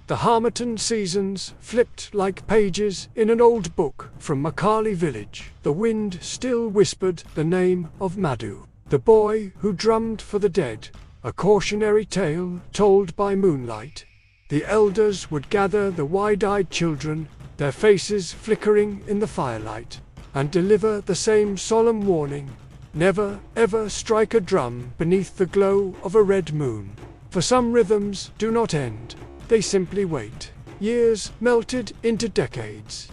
The Harmattan seasons flipped like pages in an old book from Makali village. The wind still whispered the name of Madu, the boy who drummed for the dead, a cautionary tale told by moonlight. The elders would gather the wide-eyed children, their faces flickering in the firelight, and deliver the same solemn warning: never, ever strike a drum beneath the glow of a red moon. For some rhythms do not end, they simply wait. Years melted into decades.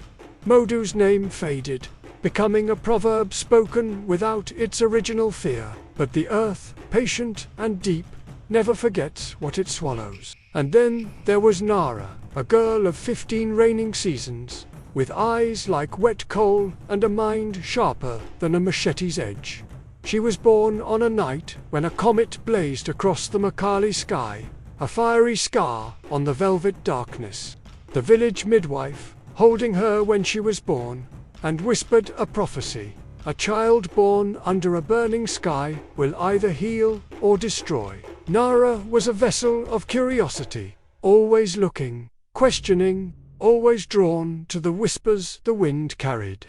Madu's name faded, becoming a proverb spoken without its original fear. But the earth, patient and deep, never forgets what it swallows. And then there was Nara, a girl of 15 reigning seasons, with eyes like wet coal and a mind sharper than a machete's edge. She was born on a night when a comet blazed across the Makali sky, a fiery scar on the velvet darkness. The village midwife, holding her when she was born, and whispered a prophecy: a child born under a burning sky will either heal or destroy. Nara was a vessel of curiosity, always looking, questioning, always drawn to the whispers the wind carried.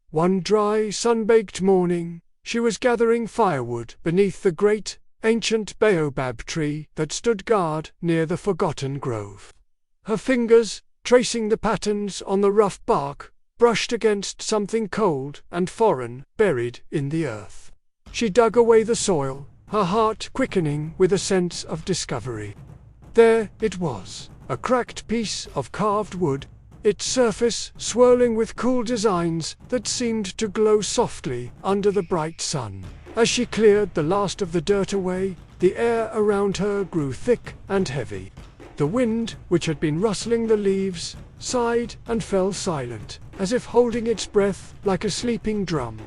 One dry, sun-baked morning, she was gathering firewood beneath the great, ancient Baobab tree that stood guard near the forgotten grove. Her fingers, tracing the patterns on the rough bark, brushed against something cold and foreign buried in the earth. She dug away the soil, her heart quickening with a sense of discovery. There it was, a cracked piece of carved wood, its surface swirling with cool designs that seemed to glow softly under the bright sun. As she cleared the last of the dirt away, the air around her grew thick and heavy. The wind, which had been rustling the leaves, sighed and fell silent, as if holding its breath like a sleeping drum.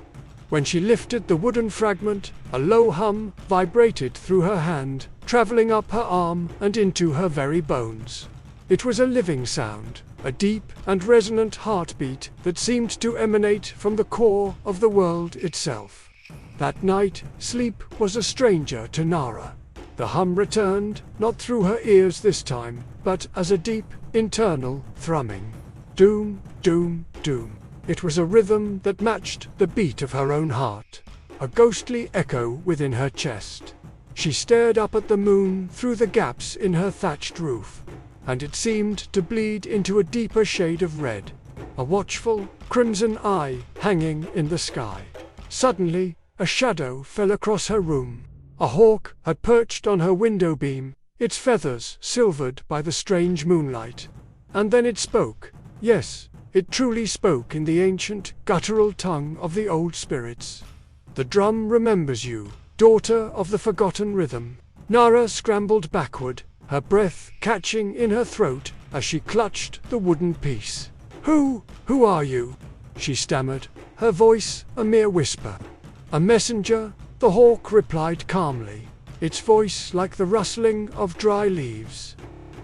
When she lifted the wooden fragment, a low hum vibrated through her hand, traveling up her arm and into her very bones. It was a living sound, a deep and resonant heartbeat that seemed to emanate from the core of the world itself. That night, sleep was a stranger to Nara. The hum returned, not through her ears this time, but as a deep, internal thrumming. Doom, doom, doom. It was a rhythm that matched the beat of her own heart, a ghostly echo within her chest. She stared up at the moon through the gaps in her thatched roof, and it seemed to bleed into a deeper shade of red, a watchful, crimson eye hanging in the sky. Suddenly, a shadow fell across her room. A hawk had perched on her window beam, its feathers silvered by the strange moonlight. And then it spoke. Yes, it truly spoke in the ancient, guttural tongue of the old spirits. The drum remembers you, daughter of the forgotten rhythm. Nara scrambled backward, her breath catching in her throat as she clutched the wooden piece. Who are you?" she stammered, her voice a mere whisper. "A messenger," the hawk replied calmly, its voice like the rustling of dry leaves.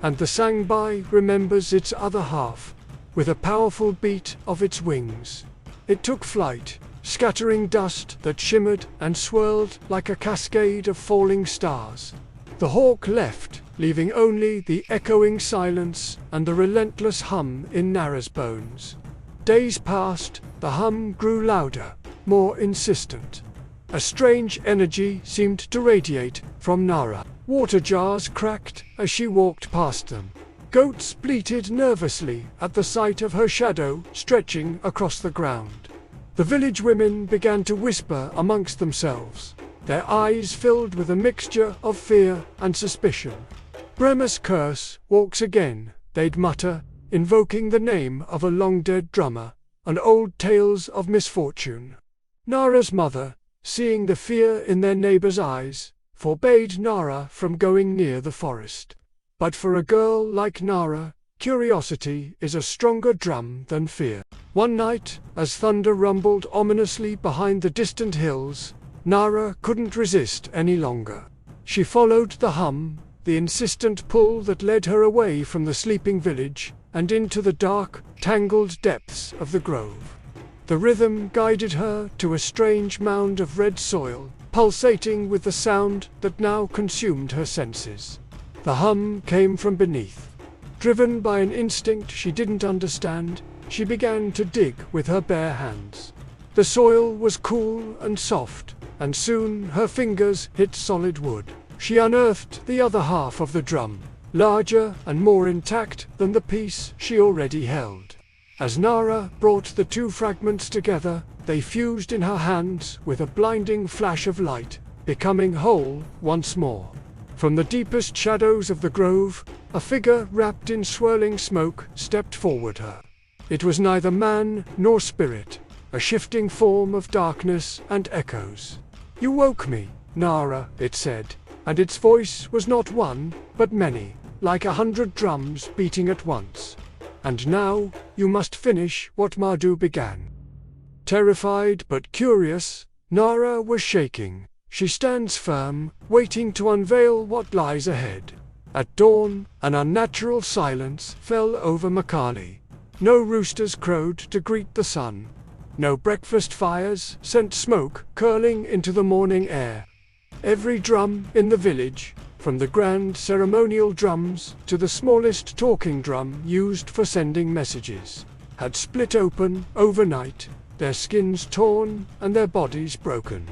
And the Sangbai remembers its other half, with a powerful beat of its wings. It took flight, scattering dust that shimmered and swirled like a cascade of falling stars. The hawk left, leaving only the echoing silence and the relentless hum in Nara's bones. Days passed, the hum grew louder, more insistent. A strange energy seemed to radiate from Nara. Water jars cracked as she walked past them. Goats bleated nervously at the sight of her shadow stretching across the ground. The village women began to whisper amongst themselves, their eyes filled with a mixture of fear and suspicion. "Bremer's curse walks again," they'd mutter, invoking the name of a long-dead drummer, and old tales of misfortune. Nara's mother, seeing the fear in their neighbors' eyes, forbade Nara from going near the forest. But for a girl like Nara, curiosity is a stronger drum than fear. One night, as thunder rumbled ominously behind the distant hills, Nara couldn't resist any longer. She followed the hum, the insistent pull that led her away from the sleeping village and into the dark, tangled depths of the grove. The rhythm guided her to a strange mound of red soil, pulsating with the sound that now consumed her senses. The hum came from beneath, Driven by an instinct she didn't understand, she began to dig with her bare hands. The soil was cool and soft, and soon her fingers hit solid wood. She unearthed the other half of the drum, larger and more intact than the piece she already held. As Nara brought the two fragments together, they fused in her hands with a blinding flash of light, becoming whole once more. From the deepest shadows of the grove, a figure wrapped in swirling smoke stepped forward her. It was neither man nor spirit, a shifting form of darkness and echoes. "You woke me, Nara," it said, and its voice was not one, but many, like 100 drums beating at once. "And now, you must finish what Madu began." Terrified but curious, Nara was shaking. She stands firm, waiting to unveil what lies ahead. At dawn, an unnatural silence fell over Makali. No roosters crowed to greet the sun. No breakfast fires sent smoke curling into the morning air. Every drum in the village, from the grand ceremonial drums to the smallest talking drum used for sending messages, had split open overnight, their skins torn and their bodies broken.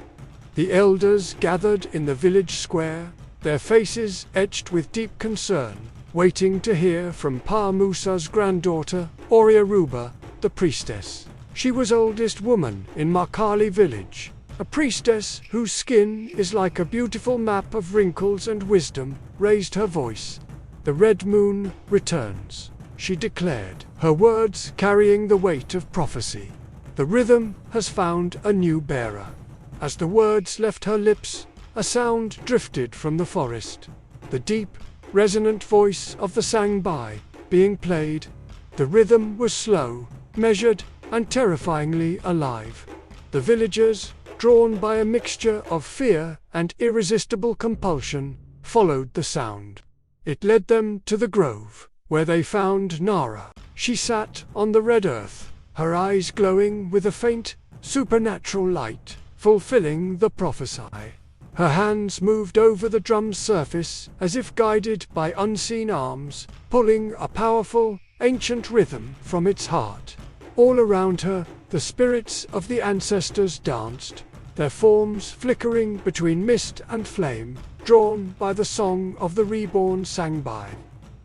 The elders gathered in the village square, their faces etched with deep concern, waiting to hear from Pa Musa's granddaughter, Oriaruba, the priestess. She was oldest woman in Makali village, a priestess whose skin is like a beautiful map of wrinkles and wisdom, raised her voice. "The red moon returns," she declared, her words carrying the weight of prophecy. "The rhythm has found a new bearer." As the words left her lips, a sound drifted from the forest. The deep, resonant voice of the Sangbai being played. The rhythm was slow, measured, and terrifyingly alive. The villagers, drawn by a mixture of fear and irresistible compulsion, followed the sound. It led them to the grove, where they found Nara. She sat on the red earth, her eyes glowing with a faint, supernatural light, fulfilling the prophecy. Her hands moved over the drum's surface as if guided by unseen arms, pulling a powerful, ancient rhythm from its heart. All around her, the spirits of the ancestors danced, their forms flickering between mist and flame, drawn by the song of the reborn Sangbai.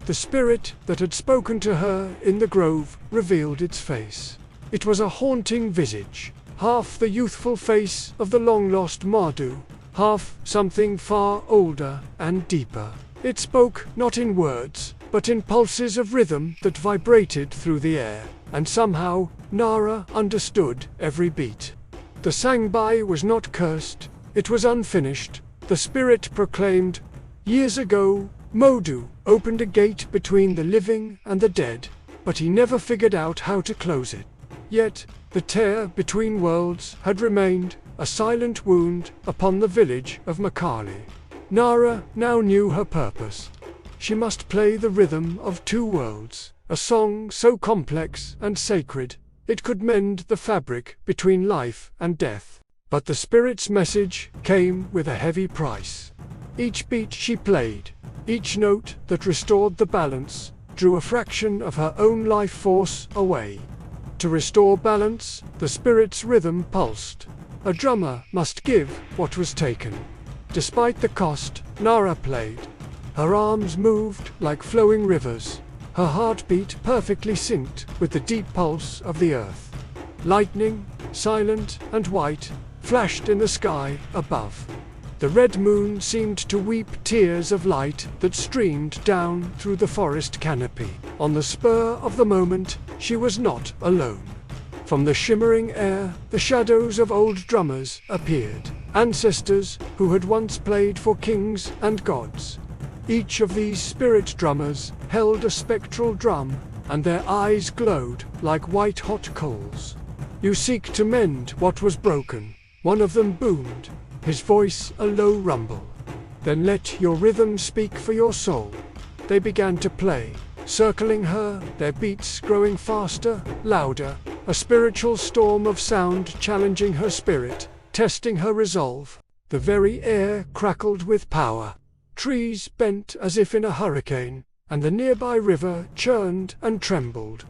The spirit that had spoken to her in the grove revealed its face. It was a haunting visage, half the youthful face of the long-lost Madu, half something far older and deeper. It spoke not in words, but in pulses of rhythm that vibrated through the air, and somehow Nara understood every beat. The Sangbai was not cursed, it was unfinished. The spirit proclaimed, "Years ago, Madu opened a gate between the living and the dead, but he never figured out how to close it. Yet, the tear between worlds had remained, a silent wound upon the village of Makali." Nara now knew her purpose. She must play the rhythm of two worlds, a song so complex and sacred, it could mend the fabric between life and death. But the spirit's message came with a heavy price. Each beat she played, each note that restored the balance, drew a fraction of her own life force away. To restore balance, the spirit's rhythm pulsed. A drummer must give what was taken. Despite the cost, Nara played. Her arms moved like flowing rivers, her heartbeat perfectly synced with the deep pulse of the earth. Lightning, silent and white, flashed in the sky above. The red moon seemed to weep tears of light that streamed down through the forest canopy. On the spur of the moment, she was not alone. From the shimmering air, the shadows of old drummers appeared, ancestors who had once played for kings and gods. Each of these spirit drummers held a spectral drum, and their eyes glowed like white-hot coals. "You seek to mend what was broken," one of them boomed, his voice a low rumble. "Then let your rhythm speak for your soul." They began to play, circling her, their beats growing faster, louder, a spiritual storm of sound challenging her spirit, testing her resolve. The very air crackled with power. Trees bent as if in a hurricane, and the nearby river churned and trembled.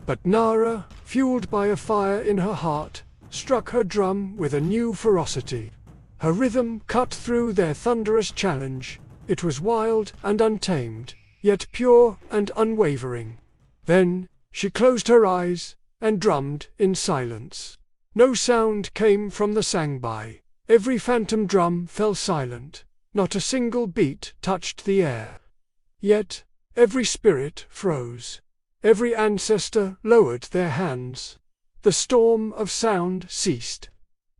But Nara, fueled by a fire in her heart, struck her drum with a new ferocity. Her rhythm cut through their thunderous challenge. It was wild and untamed, yet pure and unwavering. Then she closed her eyes and drummed in silence. No sound came from the Sangbai. Every phantom drum fell silent. Not a single beat touched the air. Yet every spirit froze. Every ancestor lowered their hands. The storm of sound ceased.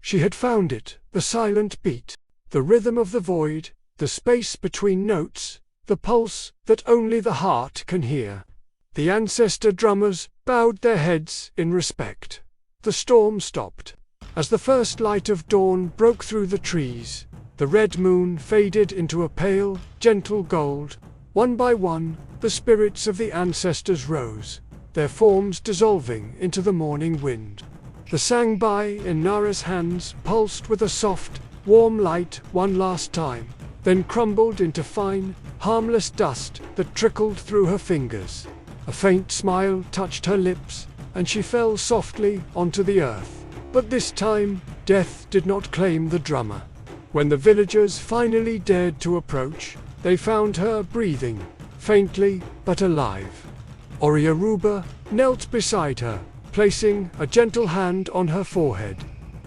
She had found it, the silent beat, the rhythm of the void, the space between notes, the pulse that only the heart can hear. The ancestor drummers bowed their heads in respect. The storm stopped. As the first light of dawn broke through the trees, the red moon faded into a pale, gentle gold. One by one, the spirits of the ancestors rose, their forms dissolving into the morning wind. The Sangbai in Nara's hands pulsed with a soft, warm light one last time, then crumbled into fine, harmless dust that trickled through her fingers. A faint smile touched her lips, and she fell softly onto the earth. But this time, death did not claim the drummer. When the villagers finally dared to approach, they found her breathing, faintly but alive. Oriaruba knelt beside her, placing a gentle hand on her forehead.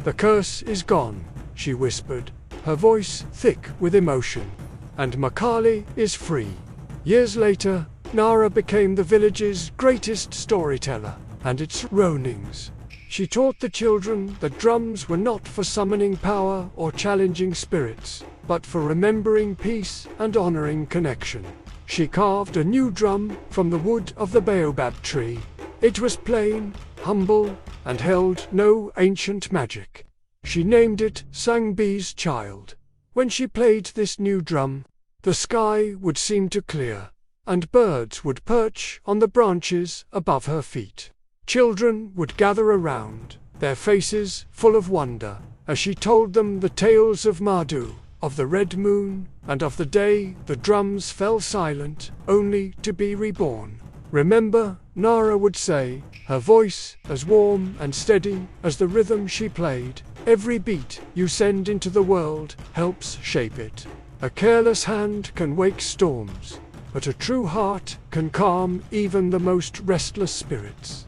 "The curse is gone," she whispered, her voice thick with emotion. "And Makali is free." Years later, Nara became the village's greatest storyteller, and its Ronings. She taught the children that drums were not for summoning power or challenging spirits, but for remembering peace and honoring connection. She carved a new drum from the wood of the Baobab tree. It was plain, humble, and held no ancient magic. She named it Sangbai's Child. When she played this new drum, the sky would seem to clear, and birds would perch on the branches above her feet. Children would gather around, their faces full of wonder, as she told them the tales of Madu, of the red moon, and of the day the drums fell silent, only to be reborn. "Remember," Nara would say, her voice as warm and steady as the rhythm she played, "every beat you send into the world helps shape it. A careless hand can wake storms, but a true heart can calm even the most restless spirits."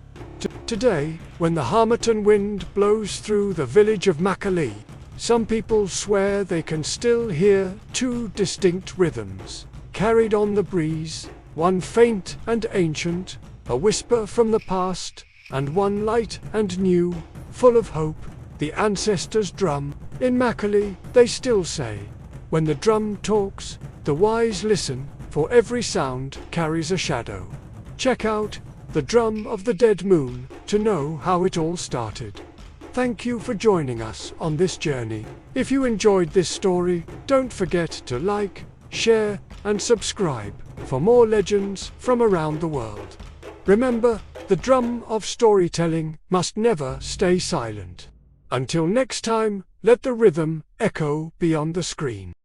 Today, when the Harmattan wind blows through the village of Makali, some people swear they can still hear two distinct rhythms, carried on the breeze, one faint and ancient, a whisper from the past, and one light and new, full of hope, the ancestors' drum. In Makali, they still say, "When the drum talks, the wise listen, for every sound carries a shadow." Check out The Drum of the Dead Moon to know how it all started. Thank you for joining us on this journey. If you enjoyed this story, don't forget to like, share, and subscribe for more legends from around the world. Remember, the drum of storytelling must never stay silent. Until next time, let the rhythm echo beyond the screen.